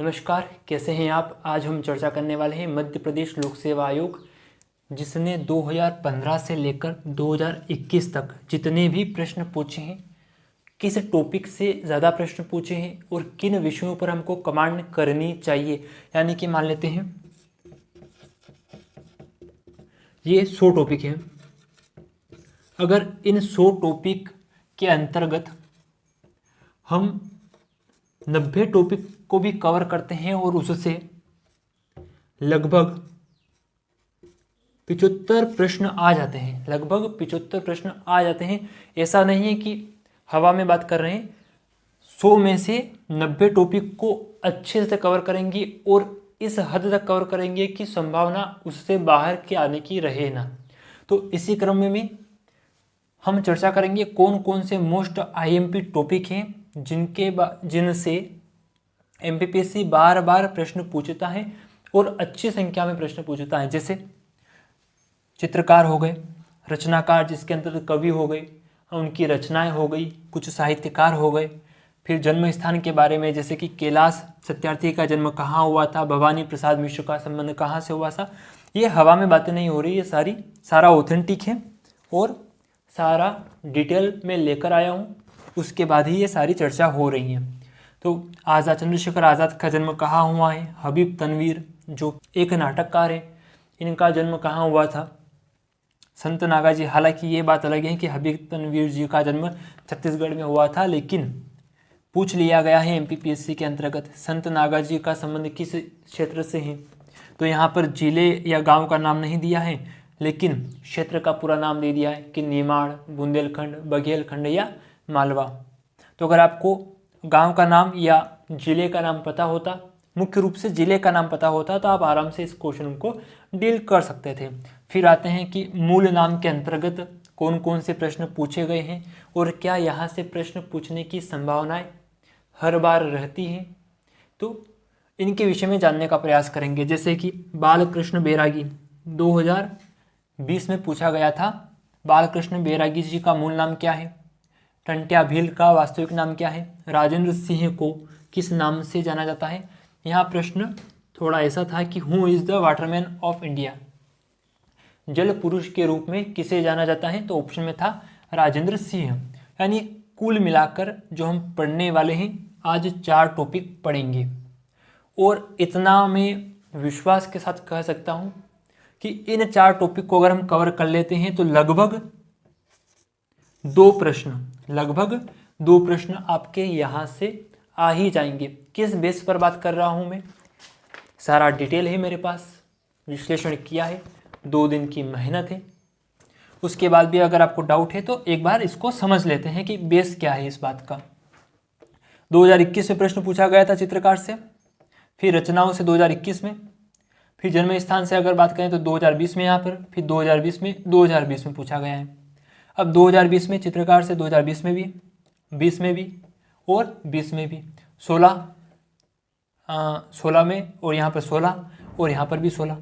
नमस्कार, कैसे हैं आप। आज हम चर्चा करने वाले हैं मध्य प्रदेश लोक सेवा आयोग, जिसने 2015 से लेकर 2021 तक जितने भी प्रश्न पूछे हैं, किस टॉपिक से ज़्यादा प्रश्न पूछे हैं और किन विषयों पर हमको कमांड करनी चाहिए। यानी कि मान लेते हैं ये 100 टॉपिक हैं। अगर इन 100 टॉपिक के अंतर्गत हम 90 टॉपिक को भी कवर करते हैं और उससे लगभग 75 प्रश्न आ जाते हैं, लगभग 75 प्रश्न आ जाते हैं। ऐसा नहीं है कि हवा में बात कर रहे हैं। 100 में से 90 टॉपिक को अच्छे से कवर करेंगे और इस हद तक कवर करेंगे कि संभावना उससे बाहर के आने की रहे ना। तो इसी क्रम में हम चर्चा करेंगे कौन कौन से मोस्ट आईएमपी टॉपिक हैं जिनसे एमपीपीएससी बार बार प्रश्न पूछता है और अच्छी संख्या में प्रश्न पूछता है। जैसे चित्रकार हो गए, रचनाकार जिसके अंतर्गत कवि हो गए, उनकी रचनाएं हो गई, कुछ साहित्यकार हो गए। फिर जन्म स्थान के बारे में, जैसे कि कैलाश सत्यार्थी का जन्म कहाँ हुआ था, भवानी प्रसाद मिश्र का संबंध कहाँ से हुआ था। ये हवा में बातें नहीं हो रही, ये सारा ऑथेंटिक है और सारा डिटेल में लेकर आया हूँ। उसके बाद ही ये सारी चर्चा हो रही है। तो आज़ाद, चंद्रशेखर आज़ाद का जन्म कहाँ हुआ है, हबीब तनवीर जो एक नाटककार है, इनका जन्म कहाँ हुआ था, संत नागाजी। हालांकि ये बात अलग है कि हबीब तनवीर जी का जन्म छत्तीसगढ़ में हुआ था, लेकिन पूछ लिया गया है एमपीपीएससी के अंतर्गत संत नागाजी का संबंध किस क्षेत्र से है। तो यहाँ पर जिले या गांव का नाम नहीं दिया है, लेकिन क्षेत्र का पूरा नाम दे दिया है कि निमाड़, बुंदेलखंड, बघेलखंड या मालवा। तो अगर आपको गांव का नाम या जिले का नाम पता होता, मुख्य रूप से जिले का नाम पता होता, तो आप आराम से इस क्वेश्चन को डील कर सकते थे। फिर आते हैं कि मूल नाम के अंतर्गत कौन कौन से प्रश्न पूछे गए हैं और क्या यहाँ से प्रश्न पूछने की संभावनाएं हर बार रहती हैं। तो इनके विषय में जानने का प्रयास करेंगे। जैसे कि बालकृष्ण बैरागी 2020 में पूछा गया था, बालकृष्ण बैरागी जी का मूल नाम क्या है, टंट्या भील का वास्तविक नाम क्या है, राजेंद्र सिंह को किस नाम से जाना जाता है। यहाँ प्रश्न थोड़ा ऐसा था कि who is the Waterman of India, जल पुरुष के रूप में किसे जाना जाता है। तो ऑप्शन में था राजेंद्र सिंह। यानी कुल मिलाकर जो हम पढ़ने वाले हैं, आज 4 टॉपिक पढ़ेंगे और इतना मैं विश्वास के साथ कह सकता हूँ कि इन 4 टॉपिक को अगर हम कवर कर लेते हैं तो लगभग 2 प्रश्न आपके यहाँ से आ ही जाएंगे। किस बेस पर बात कर रहा हूँ मैं, सारा डिटेल है मेरे पास, विश्लेषण किया है, 2 दिन की मेहनत है। उसके बाद भी अगर आपको डाउट है तो एक बार इसको समझ लेते हैं कि बेस क्या है इस बात का। 2021 में प्रश्न पूछा गया था चित्रकार से, फिर रचनाओं से 2021 में, फिर जन्म स्थान से अगर बात करें तो 2020 में यहाँ पर, फिर 2020 में पूछा गया है। अब 2020 में चित्रकार से 2020 में भी, 20 में भी और 20 में भी, 16 में और यहाँ पर 16 और यहाँ पर भी 16।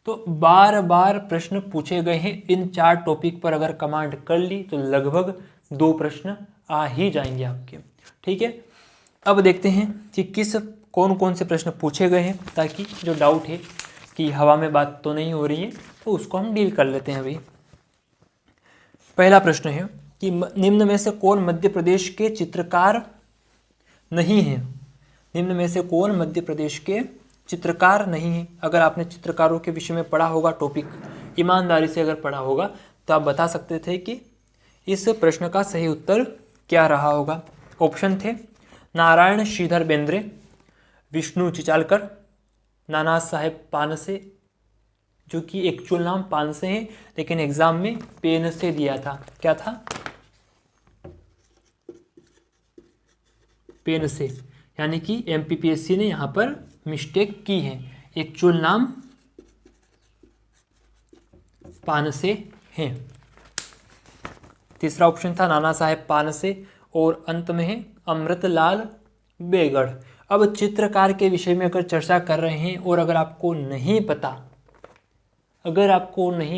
तो बार बार प्रश्न पूछे गए हैं। इन 4 टॉपिक पर अगर कमांड कर ली तो लगभग 2 प्रश्न आ ही जाएंगे आपके। ठीक है, अब देखते हैं कि कौन कौन से प्रश्न पूछे गए हैं, ताकि जो डाउट है कि हवा में बात तो नहीं हो रही है तो उसको हम डील कर लेते हैं। अभी पहला प्रश्न है कि निम्न में से कौन मध्य प्रदेश के चित्रकार नहीं है। निम्न में से कौन मध्य प्रदेश के चित्रकार नहीं है। अगर आपने चित्रकारों के विषय में पढ़ा होगा, टॉपिक ईमानदारी से अगर पढ़ा होगा, तो आप बता सकते थे कि इस प्रश्न का सही उत्तर क्या रहा होगा। ऑप्शन थे नारायण श्रीधर बेंद्रे, विष्णु चिचालकर, नाना साहेब पानसे, जो कि एक्चुअल नाम पानसे है लेकिन एग्जाम में पेन से दिया था। क्या था, पेन से, यानी कि एमपीपीएससी ने यहाँ पर मिस्टेक की है, एक्चुअल नाम पानसे है। तीसरा ऑप्शन था नाना साहेब पानसे और अंत में है अमृतलाल बेगड़। अब चित्रकार के विषय में अगर चर्चा कर रहे हैं और अगर आपको नहीं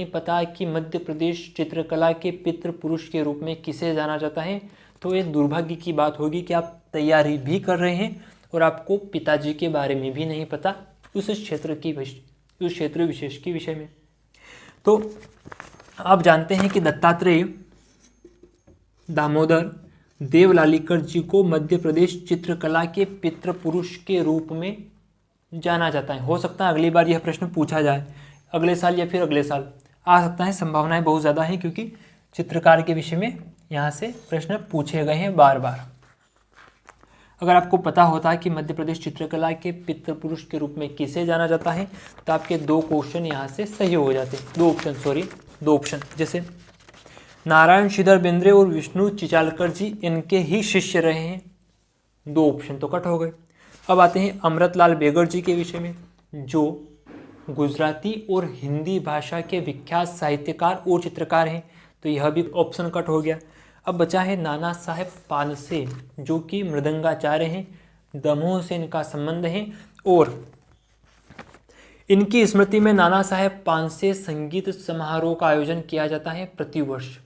पता कि मध्य प्रदेश चित्रकला के पितृ पुरुष के रूप में किसे जाना जाता है, तो ये दुर्भाग्य की बात होगी कि आप तैयारी भी कर रहे हैं और आपको पिताजी के बारे में भी नहीं पता उस क्षेत्र विशेष के विषय में। तो आप जानते हैं कि दत्तात्रेय दामोदर देवलालीकर जी को मध्य प्रदेश चित्रकला के पितृपुरुष के रूप में जाना जाता है। हो सकता है अगली बार यह प्रश्न पूछा जाए, अगले साल या फिर अगले साल आ सकता है, संभावनाएं बहुत ज़्यादा हैं, क्योंकि चित्रकार के विषय में यहाँ से प्रश्न पूछे गए हैं बार बार। अगर आपको पता होता है कि मध्य प्रदेश चित्रकला के पितृपुरुष के रूप में किसे जाना जाता है, तो आपके दो क्वेश्चन यहाँ से सही हो जाते हैं, दो ऑप्शन। जैसे नारायण श्रीधर बेंद्रे और विष्णु चिचालकर जी इनके ही शिष्य रहे हैं, दो ऑप्शन तो कट हो गए। अब आते हैं अमृतलाल बेगर जी के विषय में, जो गुजराती और हिंदी भाषा के विख्यात साहित्यकार और चित्रकार हैं, तो यह भी ऑप्शन कट हो गया। अब बचा है नाना साहेब पानसे, जो कि मृदंगाचार्य हैं, दमोह से इनका संबंध है और इनकी स्मृति में नाना साहेब पानसे संगीत समारोह का आयोजन किया जाता है प्रतिवर्ष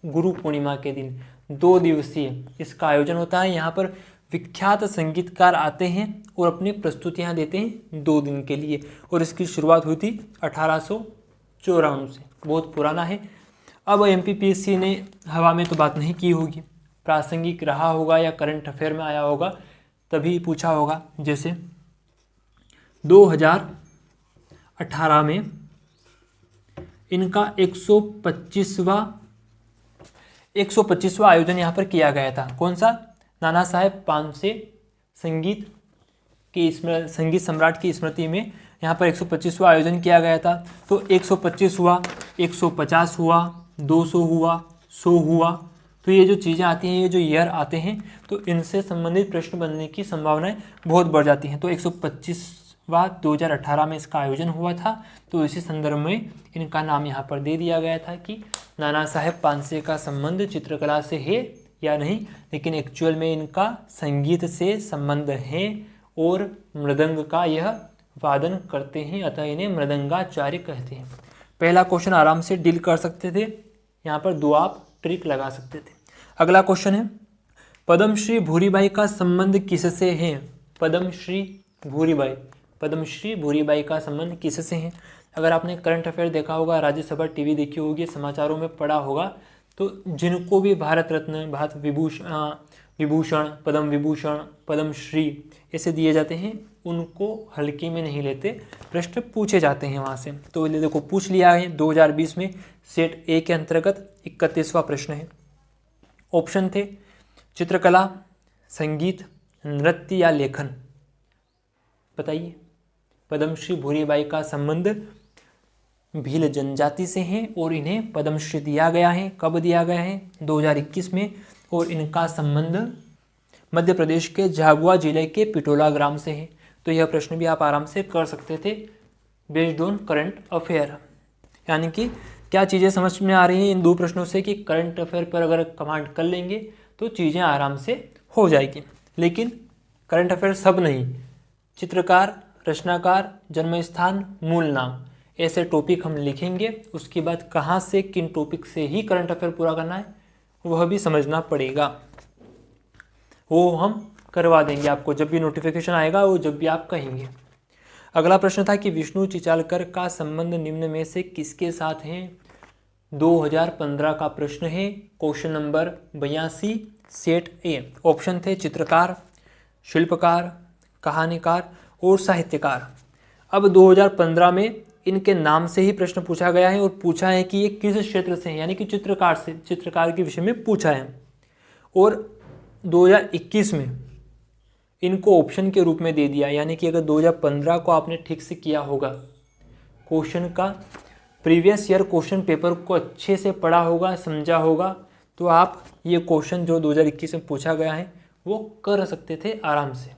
गुरु पूर्णिमा के दिन। 2 दिवसीय इसका आयोजन होता है। यहाँ पर विख्यात संगीतकार आते हैं और अपनी प्रस्तुतियाँ देते हैं 2 दिन के लिए, और इसकी शुरुआत हुई थी 1894 से, बहुत पुराना है। अब MPPSC ने हवा में तो बात नहीं की होगी, प्रासंगिक रहा होगा या करंट अफेयर में आया होगा तभी पूछा होगा। जैसे 2018 में इनका 125वां आयोजन यहाँ पर किया गया था। कौन सा? नाना साहेब पानसे संगीत सम्राट की स्मृति में यहाँ पर 125वां आयोजन किया गया था। तो 125 हुआ, 150 हुआ, 200 हुआ, 100 हुआ। तो ये जो चीज़ें आती हैं, ये जो ईयर आते हैं, तो इनसे संबंधित प्रश्न बनने की संभावनाएं बहुत बढ़ जाती हैं। तो 125वां 2018 में इसका आयोजन हुआ था, तो इसी संदर्भ में इनका नाम यहाँ पर दे दिया गया था कि नाना साहेब पानसे का संबंध चित्रकला से है या नहीं, लेकिन एक्चुअल में इनका संगीत से संबंध है और मृदंग का यह वादन करते हैं, अतः इन्हें मृदंगाचार्य कहते हैं। पहला क्वेश्चन आराम से डील कर सकते थे, यहाँ पर 2 आप ट्रिक लगा सकते थे। अगला क्वेश्चन है, पद्मश्री भूरीबाई का संबंध किससे है? पद्मश्री भूरीबाई का संबंध किससे है? अगर आपने करंट अफेयर देखा होगा, राज्यसभा टीवी देखी होगी, समाचारों में पढ़ा होगा, तो जिनको भी भारत रत्न, भारत विभूषण, पद्म विभूषण, पद्मश्री ऐसे दिए जाते हैं, उनको हल्के में नहीं लेते, प्रश्न पूछे जाते हैं वहाँ से। तो देखो पूछ लिया है 2020 में सेट ए के अंतर्गत 31वां प्रश्न है। ऑप्शन थे चित्रकला, संगीत, नृत्य या लेखन। बताइए, पद्मश्री भूरीबाई का संबंध भील जनजाति से है और इन्हें पद्मश्री दिया गया है। कब दिया गया है? 2021 में। और इनका संबंध मध्य प्रदेश के झाबुआ जिले के पिटोला ग्राम से है। तो यह प्रश्न भी आप आराम से कर सकते थे बेस्ड ऑन करंट अफेयर। यानी कि क्या चीज़ें समझ में आ रही हैं इन 2 प्रश्नों से कि करंट अफेयर पर अगर कमांड कर लेंगे तो चीज़ें आराम से हो जाएगी। लेकिन करंट अफेयर सब नहीं, चित्रकार, रचनाकार, जन्म स्थान, मूल नाम, ऐसे टॉपिक हम लिखेंगे। उसके बाद कहाँ से किन टॉपिक से ही करंट अफेयर पूरा करना है वह भी समझना पड़ेगा। वो हम करवा देंगे आपको जब भी नोटिफिकेशन आएगा, वो जब भी आप कहेंगे। अगला प्रश्न था कि विष्णु चिचालकर का संबंध निम्न में से किसके साथ है? 2015 का प्रश्न है, क्वेश्चन नंबर 82 सेट ए। ऑप्शन थे चित्रकार, शिल्पकार, कहानीकार और साहित्यकार। अब 2015 में इनके नाम से ही प्रश्न पूछा गया है और पूछा है कि ये किस क्षेत्र से हैं, यानी कि चित्रकार के विषय में पूछा है। और 2021 में इनको ऑप्शन के रूप में दे दिया, यानी कि अगर 2015 को आपने ठीक से किया होगा, क्वेश्चन का प्रीवियस ईयर क्वेश्चन पेपर को अच्छे से पढ़ा होगा, समझा होगा, तो आप ये क्वेश्चन जो 2021 में पूछा गया है वो कर सकते थे आराम से।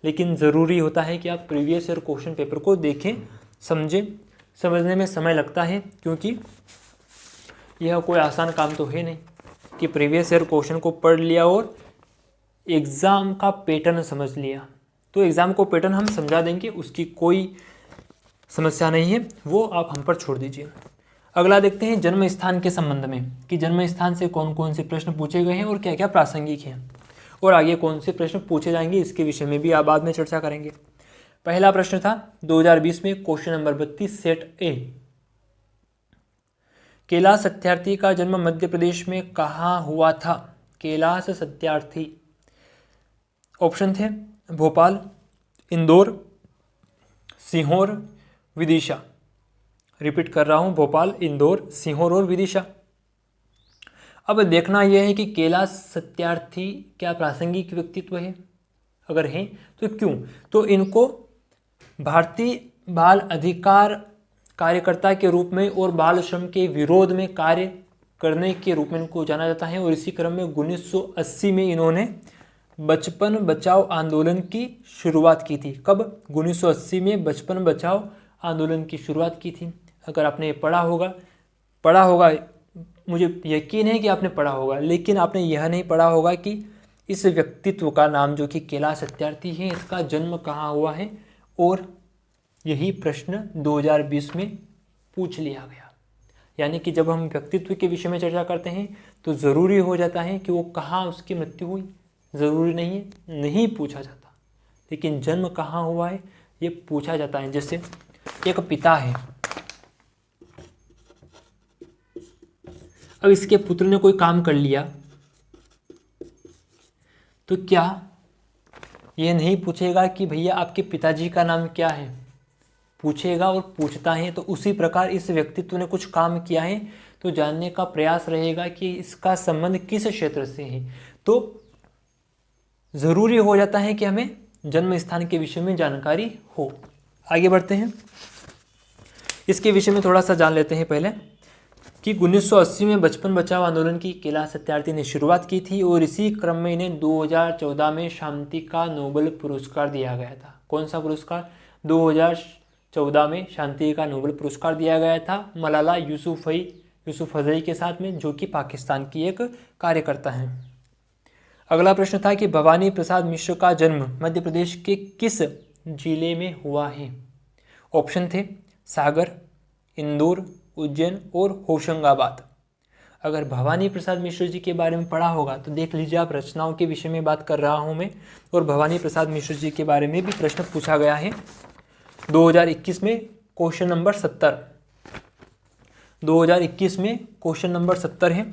लेकिन ज़रूरी होता है कि आप प्रीवियस ईयर क्वेश्चन पेपर को देखें, समझें। समझने में समय लगता है, क्योंकि यह कोई आसान काम तो है नहीं कि प्रीवियस ईयर क्वेश्चन को पढ़ लिया और एग्ज़ाम का पैटर्न समझ लिया। तो एग्ज़ाम को पैटर्न हम समझा देंगे, उसकी कोई समस्या नहीं है, वो आप हम पर छोड़ दीजिए। अगला देखते हैं जन्म स्थान के संबंध में कि जन्म स्थान से कौन कौन से प्रश्न पूछे गए हैं और क्या क्या प्रासंगिक हैं। और आगे कौन से प्रश्न पूछे जाएंगे इसके विषय में भी आप बाद में चर्चा करेंगे। पहला प्रश्न था 2020 में क्वेश्चन नंबर 32 सेट ए, कैलाश सत्यार्थी का जन्म मध्य प्रदेश में कहाँ हुआ था? कैलाश सत्यार्थी, ऑप्शन थे भोपाल, इंदौर, सीहोर, विदिशा। रिपीट कर रहा हूँ, भोपाल, इंदौर, सीहोर और विदिशा। अब देखना यह है कि कैलाश सत्यार्थी क्या प्रासंगिक व्यक्तित्व है, अगर है तो क्यों? तो इनको भारतीय बाल अधिकार कार्यकर्ता के रूप में और बाल श्रम के विरोध में कार्य करने के रूप में इनको जाना जाता है। और इसी क्रम में 1980 में इन्होंने बचपन बचाओ आंदोलन की शुरुआत की थी। कब? 1980 में बचपन बचाओ आंदोलन की शुरुआत की थी। अगर आपने पढ़ा होगा, मुझे यकीन है कि आपने पढ़ा होगा, लेकिन आपने यह नहीं पढ़ा होगा कि इस व्यक्तित्व का नाम जो कि कैलाश सत्यार्थी है, इसका जन्म कहाँ हुआ है। और यही प्रश्न 2020 में पूछ लिया गया। यानी कि जब हम व्यक्तित्व के विषय में चर्चा करते हैं तो ज़रूरी हो जाता है कि वो कहाँ उसकी मृत्यु हुई, ज़रूरी नहीं है, नहीं पूछा जाता, लेकिन जन्म कहाँ हुआ है ये पूछा जाता है। जैसे एक पिता है, अब इसके पुत्र ने कोई काम कर लिया तो क्या ये नहीं पूछेगा कि भैया आपके पिताजी का नाम क्या है? पूछेगा, और पूछता है। तो उसी प्रकार इस व्यक्तित्व ने कुछ काम किया है तो जानने का प्रयास रहेगा कि इसका संबंध किस क्षेत्र से है। तो ज़रूरी हो जाता है कि हमें जन्म स्थान के विषय में जानकारी हो। आगे बढ़ते हैं, इसके विषय में थोड़ा सा जान लेते हैं पहले कि 1980 में बचपन बचाओ आंदोलन की कैलाश सत्यार्थी ने शुरुआत की थी और इसी क्रम में इन्हें 2014 में शांति का नोबेल पुरस्कार दिया गया था। कौन सा पुरस्कार? 2014 में शांति का नोबेल पुरस्कार दिया गया था मलाला यूसुफजई के साथ में, जो कि पाकिस्तान की एक कार्यकर्ता हैं। अगला प्रश्न था कि भवानी प्रसाद मिश्र का जन्म मध्य प्रदेश के किस जिले में हुआ है? ऑप्शन थे सागर, इंदौर, उज्जैन और होशंगाबाद। अगर भवानी प्रसाद मिश्र जी के बारे में पढ़ा होगा तो देख लीजिए, आप रचनाओं के विषय में बात कर रहा हूं मैं, और भवानी प्रसाद मिश्र जी के बारे में भी प्रश्न पूछा गया है 2021 में क्वेश्चन नंबर 70। 2021 में क्वेश्चन नंबर 70 है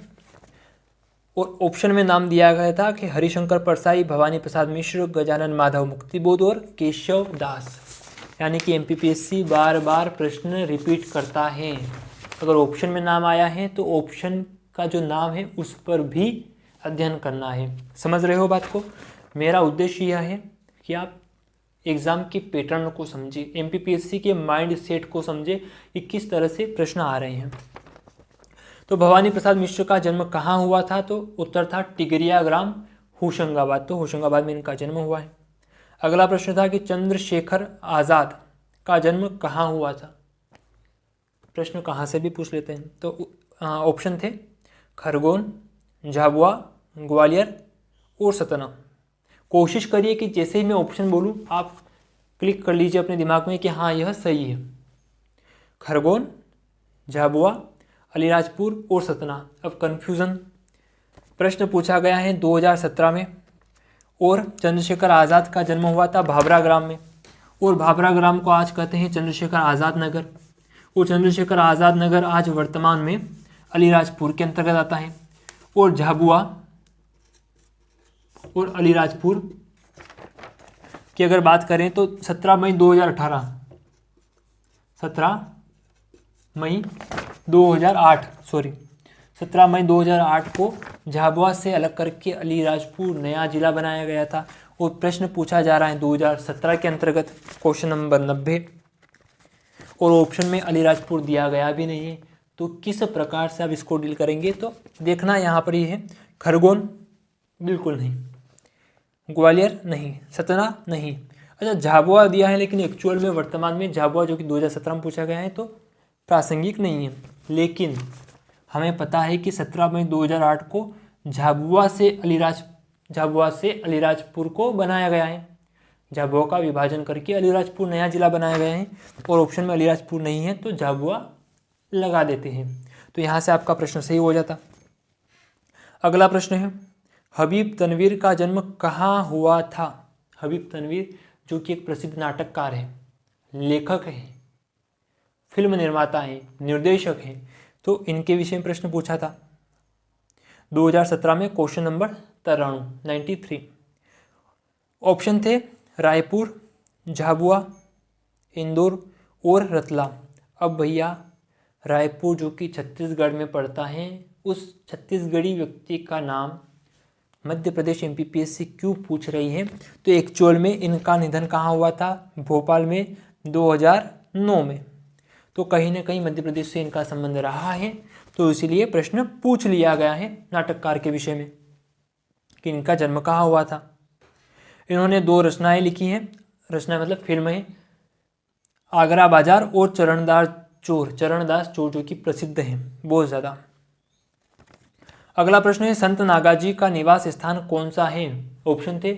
और ऑप्शन में नाम दिया गया था कि हरिशंकर परसाई, भवानी प्रसाद मिश्र, गजानन माधव मुक्तिबोध और केशव दास। यानी कि एमपीपीएससी बार बार प्रश्न रिपीट करता है। अगर ऑप्शन में नाम आया है तो ऑप्शन का जो नाम है उस पर भी अध्ययन करना है। समझ रहे हो बात को? मेरा उद्देश्य यह है कि आप एग्ज़ाम के पैटर्न को समझे, एमपीपीएससी के माइंड सेट को समझे कि किस तरह से प्रश्न आ रहे हैं। तो भवानी प्रसाद मिश्र का जन्म कहाँ हुआ था? तो उत्तर था टिगरिया ग्राम, होशंगाबाद। तो होशंगाबाद में इनका जन्म हुआ है। अगला प्रश्न था कि चंद्रशेखर आज़ाद का जन्म कहाँ हुआ था? प्रश्न कहाँ से भी पूछ लेते हैं। तो ऑप्शन थे खरगोन, झाबुआ, ग्वालियर और सतना। कोशिश करिए कि जैसे ही मैं ऑप्शन बोलूँ आप क्लिक कर लीजिए अपने दिमाग में कि हाँ यह सही है। खरगोन, झाबुआ, अलीराजपुर और सतना। अब कन्फ्यूज़न, प्रश्न पूछा गया है 2017 में और चंद्रशेखर आज़ाद का जन्म हुआ था भाभरा ग्राम में, और भाभरा ग्राम को आज कहते हैं चंद्रशेखर आज़ाद नगर, और चंद्रशेखर आज़ाद नगर आज वर्तमान में अलीराजपुर के अंतर्गत आता है। और झाबुआ और अलीराजपुर की अगर बात करें तो 17 मई 2008 को झाबुआ से अलग करके अलीराजपुर नया जिला बनाया गया था। और प्रश्न पूछा जा रहा है 2017 के अंतर्गत क्वेश्चन नंबर 90, और ऑप्शन में अलीराजपुर दिया गया भी नहीं है। तो किस प्रकार से आप इसको डील करेंगे? तो देखना यहाँ पर ये है, खरगोन बिल्कुल नहीं, ग्वालियर नहीं, सतना नहीं। अच्छा, झाबुआ दिया है लेकिन एक्चुअल में वर्तमान में झाबुआ जो कि 2017 में पूछा गया है तो प्रासंगिक नहीं है। लेकिन हमें पता है कि 17 मई 2008 को झाबुआ से अलीराजपुर को बनाया गया है। झाबुआ का विभाजन करके अलीराजपुर नया जिला बनाया गया है, और ऑप्शन में अलीराजपुर नहीं है तो झाबुआ लगा देते हैं। तो यहाँ से आपका प्रश्न सही हो जाता। अगला प्रश्न है, हबीब तनवीर का जन्म कहाँ हुआ था? हबीब तनवीर जो कि एक प्रसिद्ध नाटककार है, लेखक हैं, फिल्म निर्माता हैं, निर्देशक हैं, तो इनके विषय में प्रश्न पूछा था 2017 में, क्वेश्चन नंबर 93। ऑप्शन थे रायपुर, झाबुआ, इंदौर और रतलाम। अब भैया रायपुर जो कि छत्तीसगढ़ में पड़ता है, उस छत्तीसगढ़ी व्यक्ति का नाम मध्य प्रदेश एमपीपीएससी क्यों पूछ रही है? तो एक्चुअल में इनका निधन कहाँ हुआ था? भोपाल में 2009 में। तो कहीं ना कहीं मध्य प्रदेश से इनका संबंध रहा है, तो इसीलिए प्रश्न पूछ लिया गया है नाटककार के विषय में कि इनका जन्म कहाँ हुआ था। इन्होंने 2 रचनाएं लिखी हैं, रचना मतलब फिल्म है, आगरा बाजार और चरणदास चोर जो कि प्रसिद्ध हैं बहुत ज़्यादा। अगला प्रश्न है संत नागाजी का निवास स्थान कौन सा है? ऑप्शन थे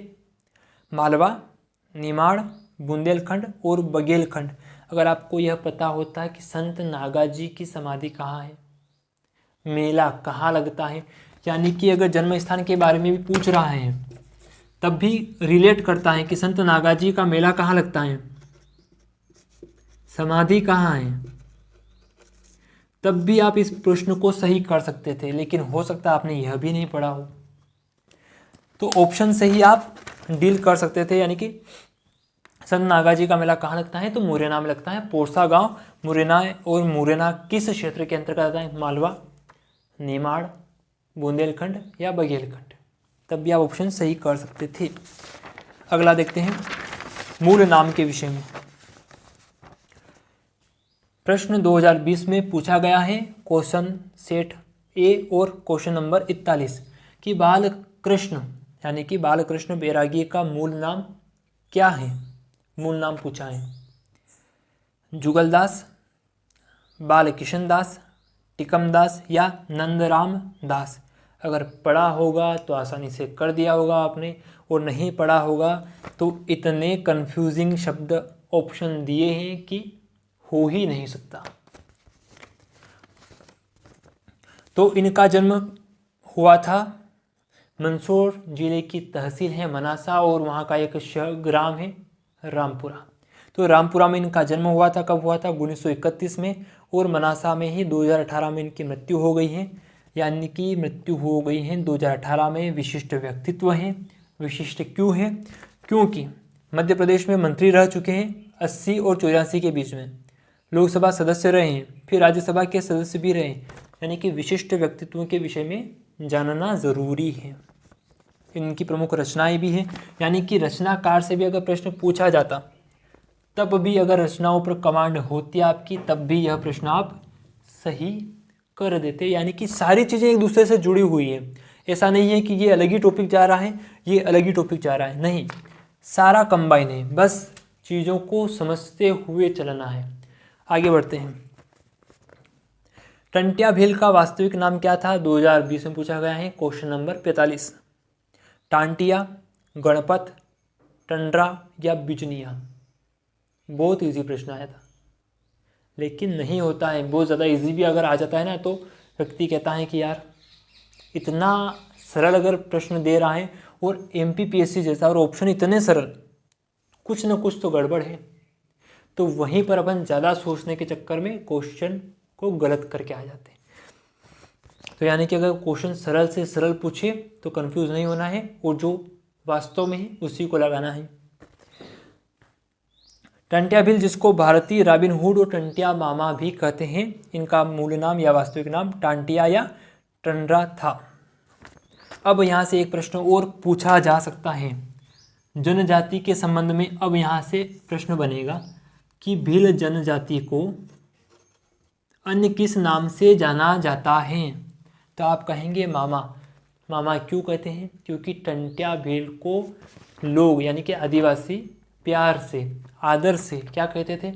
मालवा, निमाड़, बुंदेलखंड और बघेलखंड। अगर आपको यह पता होता है कि संत नागाजी की समाधि कहाँ है, मेला कहाँ लगता है, यानी कि अगर जन्म स्थान के बारे में भी पूछ रहा है तब भी रिलेट करता है कि संत नागाजी का मेला कहाँ लगता है, समाधि कहाँ है, तब भी आप इस प्रश्न को सही कर सकते थे। लेकिन हो सकता है आपने यह भी नहीं पढ़ा हो, तो ऑप्शन से ही आप डील कर सकते थे। यानी कि संत नागाजी का मेला कहाँ लगता है? तो मुरैना में लगता है, पोरसा गांव मुरैना। और मुरैना किस क्षेत्र के अंतर्गत आता है? मालवा, निमाड़, बुंदेलखंड या बघेलखंड। तब भी आप ऑप्शन सही कर सकते थे। अगला देखते हैं मूल नाम के विषय में। प्रश्न 2020 में पूछा गया है, क्वेश्चन सेट ए और क्वेश्चन नंबर 41 कि बालकृष्ण यानी कि बालकृष्ण बैरागी का मूल नाम क्या है? मूल नाम पूछा है, जुगलदास, बालकिशन दास, टिकमदास या नंदराम दास। अगर पढ़ा होगा तो आसानी से कर दिया होगा आपने, और नहीं पढ़ा होगा तो इतने कंफ्यूजिंग शब्द ऑप्शन दिए हैं कि हो ही नहीं सकता। तो इनका जन्म हुआ था, मंदसौर जिले की तहसील है मनासा और वहाँ का एक ग्राम है रामपुरा। तो रामपुरा में इनका जन्म हुआ था। कब हुआ था? 1931 में। और मनासा में ही 2018 में इनकी मृत्यु हो गई है, यानी कि मृत्यु हो गई है 2018 में। विशिष्ट व्यक्तित्व हैं। विशिष्ट क्यों है? क्योंकि मध्य प्रदेश में मंत्री रह चुके हैं 80 और 84 के बीच में, लोकसभा सदस्य रहे हैं, फिर राज्यसभा के सदस्य भी रहे, यानी कि विशिष्ट व्यक्तित्वों के विषय में जानना ज़रूरी है। इनकी प्रमुख रचनाएं भी हैं, यानी कि रचनाकार से भी अगर प्रश्न पूछा जाता, तब भी अगर रचनाओं पर कमांड होती आपकी, तब भी यह प्रश्न आप सही कर देते। यानी कि सारी चीज़ें एक दूसरे से जुड़ी हुई हैं। ऐसा नहीं है कि ये अलग ही टॉपिक जा रहा है, ये अलग ही टॉपिक जा रहा है, नहीं, सारा कंबाइन है। बस चीज़ों को समझते हुए चलना है। आगे बढ़ते हैं। टंट्या भील का वास्तविक नाम क्या था? 2020 में पूछा गया है, क्वेश्चन नंबर 45। टांटिया, गणपत, टंडरा या बिजनिया। बहुत इजी प्रश्न आया था, लेकिन नहीं होता है। बहुत ज़्यादा इजी भी अगर आ जाता है ना, तो व्यक्ति कहता है कि यार इतना सरल अगर प्रश्न दे रहा है और एमपीपीएससी जैसा, और ऑप्शन इतने सरल, कुछ ना कुछ तो गड़बड़ है। तो वहीं पर अपन ज़्यादा सोचने के चक्कर में क्वेश्चन को गलत करके आ जाते हैं। तो यानी कि अगर क्वेश्चन सरल से सरल पूछे तो कंफ्यूज नहीं होना है, और जो वास्तव में है उसी को लगाना है। टंट्या भील, जिसको भारतीय रॉबिनहुड और टंट्या मामा भी कहते हैं, इनका मूल नाम या वास्तविक नाम टांटिया या टंडरा था। अब यहाँ से एक प्रश्न और पूछा जा सकता है जनजाति के संबंध में। अब यहाँ से प्रश्न बनेगा कि भील जनजाति को अन्य किस नाम से जाना जाता है? तो आप कहेंगे मामा। मामा क्यों कहते हैं? क्योंकि टंट्या भील को लोग यानी कि आदिवासी प्यार से, आदर से क्या कहते थे?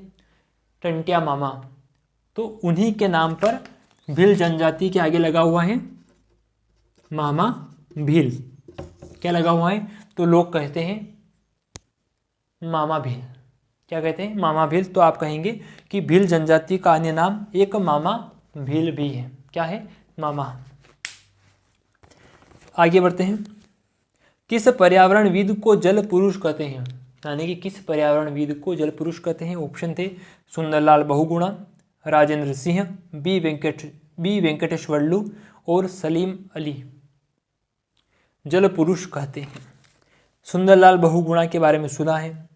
टंट्या मामा। तो उन्हीं के नाम पर भील जनजाति के आगे लगा हुआ है मामा भील। क्या लगा हुआ है? तो लोग कहते हैं मामा भील। क्या कहते हैं? मामा भील। तो आप कहेंगे कि भील जनजाति का अन्य नाम एक मामा भील भी है। क्या है? मामा। आगे बढ़ते हैं। किस पर्यावरणविद को जल पुरुष कहते हैं, यानी कि किस पर्यावरणविद को जल पुरुष कहते हैं। ऑप्शन थे सुंदरलाल बहुगुणा, राजेंद्र सिंह, बी वेंकटेश्वरलू और सलीम अली जल पुरुष कहते हैं। सुंदरलाल बहुगुणा के बारे में सुना है,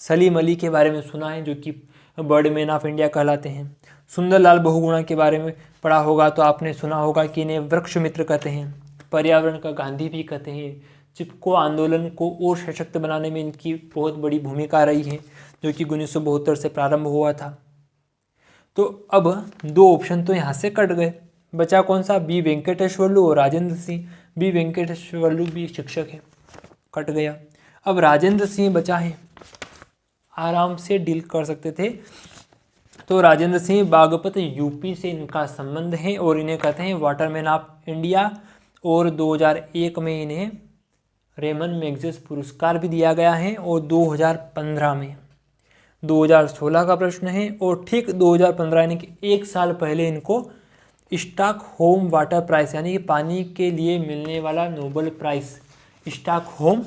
सलीम अली के बारे में सुना है जो कि बर्डमैन ऑफ इंडिया कहलाते हैं। सुंदरलाल बहुगुणा के बारे में पढ़ा होगा तो आपने सुना होगा कि इन्हें वृक्ष मित्र कहते हैं, पर्यावरण का गांधी भी कहते हैं। चिपको आंदोलन को और सशक्त बनाने में इनकी बहुत बड़ी भूमिका रही है जो कि 1972 से प्रारंभ हुआ था। तो अब 2 ऑप्शन तो यहाँ से कट गए, बचा कौन सा, बी वेंकटेश्वरलू और राजेंद्र सिंह। बी वेंकटेश्वरलू भी शिक्षक है, कट गया। अब राजेंद्र सिंह बचा है, आराम से डील कर सकते थे। तो राजेंद्र सिंह बागपत यूपी से इनका संबंध है और इन्हें कहते हैं वाटरमैन ऑफ इंडिया, और 2001 में इन्हें रेमन मैग्सेस पुरस्कार भी दिया गया है, और 2015 में। 2016 का प्रश्न है, और ठीक 2015 यानी कि 1 साल पहले इनको स्टॉकहोम वाटर प्राइज यानी कि पानी के लिए मिलने वाला Nobel prize, Stockholm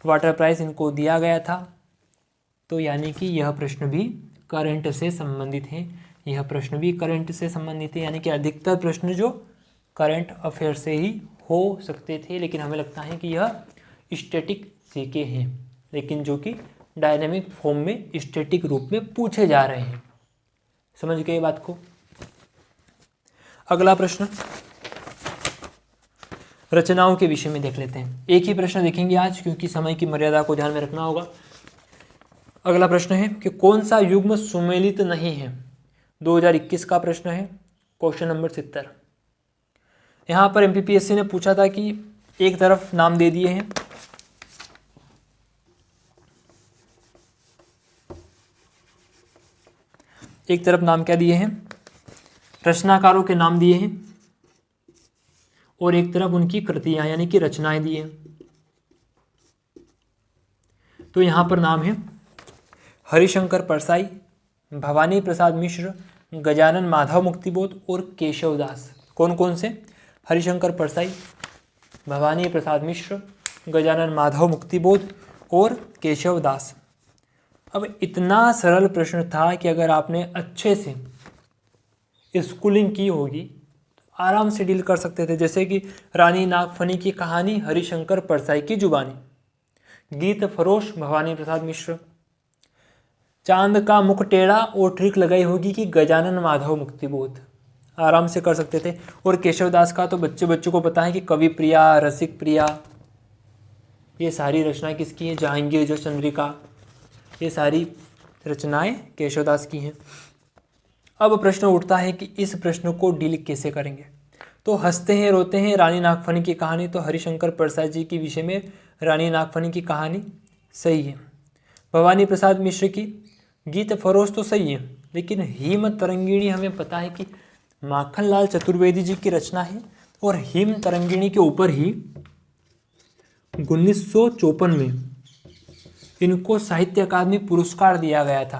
water prize इनको दिया गया था। तो यानी कि यह प्रश्न भी करंट से संबंधित है, यह प्रश्न भी करंट से संबंधित है, यानी कि अधिकतर प्रश्न जो करंट अफेयर से ही हो सकते थे, लेकिन हमें लगता है कि यह स्टैटिक सीके हैं, लेकिन जो कि डायनेमिक फॉर्म में स्टैटिक रूप में पूछे जा रहे हैं। समझ गए बात को। अगला प्रश्न रचनाओं के विषय में देख लेते हैं। एक ही प्रश्न देखेंगे आज क्योंकि समय की मर्यादा को ध्यान में रखना होगा। अगला प्रश्न है कि कौन सा युग्म सुमेलित नहीं है। 2021 का प्रश्न है, क्वेश्चन नंबर 70। यहाँ पर एमपीपीएससी ने पूछा था कि एक तरफ नाम दे दिए हैं, एक तरफ नाम क्या दिए हैं, रचनाकारों के नाम दिए हैं, और एक तरफ उनकी कृतियां यानी कि रचनाएं दी हैं। तो यहाँ पर नाम है हरिशंकर परसाई, भवानी प्रसाद मिश्र, गजानन माधव मुक्तिबोध और केशवदास। कौन कौन से, हरिशंकर परसाई, भवानी प्रसाद मिश्र, गजानन माधव मुक्तिबोध और केशवदास। अब इतना सरल प्रश्न था कि अगर आपने अच्छे से स्कूलिंग की होगी तो आराम से डील कर सकते थे। जैसे कि रानी नागफनी की कहानी हरिशंकर परसाई की जुबानी, गीत फरोश भवानी प्रसाद मिश्र, चांद का मुख टेढ़ा और ट्रिक लगाई होगी कि गजानन माधव मुक्तिबोध, आराम से कर सकते थे। और केशवदास का तो बच्चों को पता है कि कवि प्रिया, रसिक प्रिया, ये सारी रचनाएं किसकी हैं, जहांगीर जो चंद्रिका, ये सारी रचनाएं केशवदास की हैं। अब प्रश्न उठता है कि इस प्रश्न को डील कैसे करेंगे। तो हंसते हैं रोते हैं रानी नागफनी की कहानी, तो हरिशंकर परसाई जी के विषय में रानी नागफनी की कहानी सही है। भवानी प्रसाद मिश्र की गीत फरोश तो सही है, लेकिन हिम तरंगिणी हमें पता है कि माखनलाल चतुर्वेदी जी की रचना है, और हिम तरंगिणी के ऊपर ही 1954 में इनको साहित्य अकादमी पुरस्कार दिया गया था।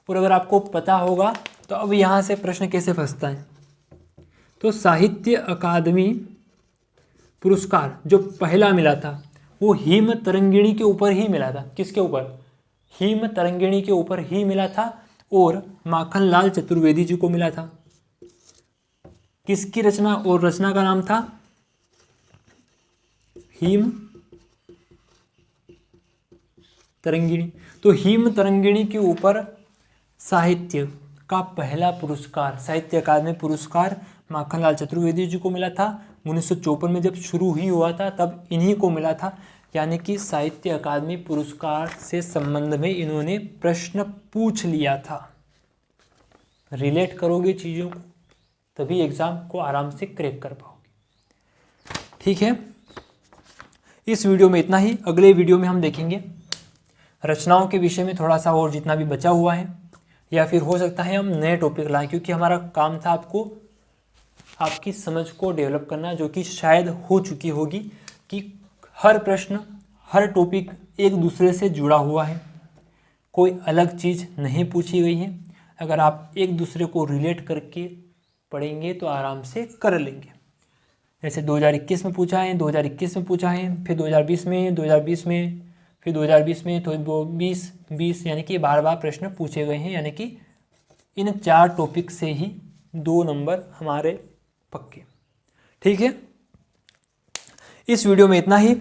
और अगर आपको पता होगा तो अब यहाँ से प्रश्न कैसे फंसता है, तो साहित्य अकादमी पुरस्कार जो पहला मिला था वो हिम तरंगिणी के ऊपर ही मिला था। किसके ऊपर, हिम तरंगिणी के ऊपर ही मिला था, और माखनलाल चतुर्वेदी जी को मिला था। किसकी रचना, और रचना का नाम था हिम तरंगिणी। तो हिम तरंगिणी के ऊपर साहित्य का पहला पुरस्कार, साहित्य अकादमी पुरस्कार माखनलाल चतुर्वेदी जी को मिला था। 1954 में जब शुरू ही हुआ था तब इन्हीं को मिला था, यानी कि साहित्य अकादमी पुरस्कार से संबंध में इन्होंने प्रश्न पूछ लिया था। रिलेट करोगे चीज़ों को तभी एग्जाम को आराम से क्रैक कर पाओगे। ठीक है, इस वीडियो में इतना ही। अगले वीडियो में हम देखेंगे रचनाओं के विषय में थोड़ा सा और जितना भी बचा हुआ है, या फिर हो सकता है हम नए टॉपिक लाएं, क्योंकि हमारा काम था आपकी समझ को डेवलप करना, जो कि शायद हो चुकी होगी कि हर प्रश्न, हर टॉपिक एक दूसरे से जुड़ा हुआ है, कोई अलग चीज़ नहीं पूछी गई है। अगर आप एक दूसरे को रिलेट करके पढ़ेंगे तो आराम से कर लेंगे। जैसे 2021 में पूछा है, 2021 में पूछा है, फिर 2020 में, 2020 में, फिर 2020 में, तो 20 यानी कि बार बार प्रश्न पूछे गए हैं, यानी कि इन 4 टॉपिक से ही 2 नंबर हमारे पक्के। ठीक है, इस वीडियो में इतना ही।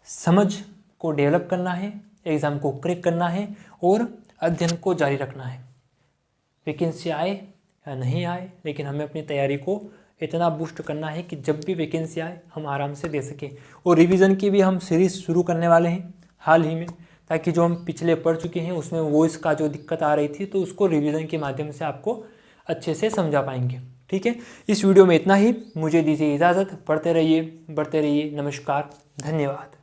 समझ को डेवलप करना है, एग्ज़ाम को क्रैक करना है और अध्ययन को जारी रखना है। वैकेंसी आए या नहीं आए, लेकिन हमें अपनी तैयारी को इतना बूस्ट करना है कि जब भी वैकेंसी आए हम आराम से दे सकें। और रिवीजन की भी हम सीरीज़ शुरू करने वाले हैं हाल ही में, ताकि जो हम पिछले पढ़ चुके हैं उसमें वॉइस का जो दिक्कत आ रही थी तो उसको रिवीजन के माध्यम से आपको अच्छे से समझा पाएंगे। ठीक है, इस वीडियो में इतना ही। मुझे दीजिए इजाज़त। पढ़ते रहिए, बढ़ते रहिए। नमस्कार, धन्यवाद।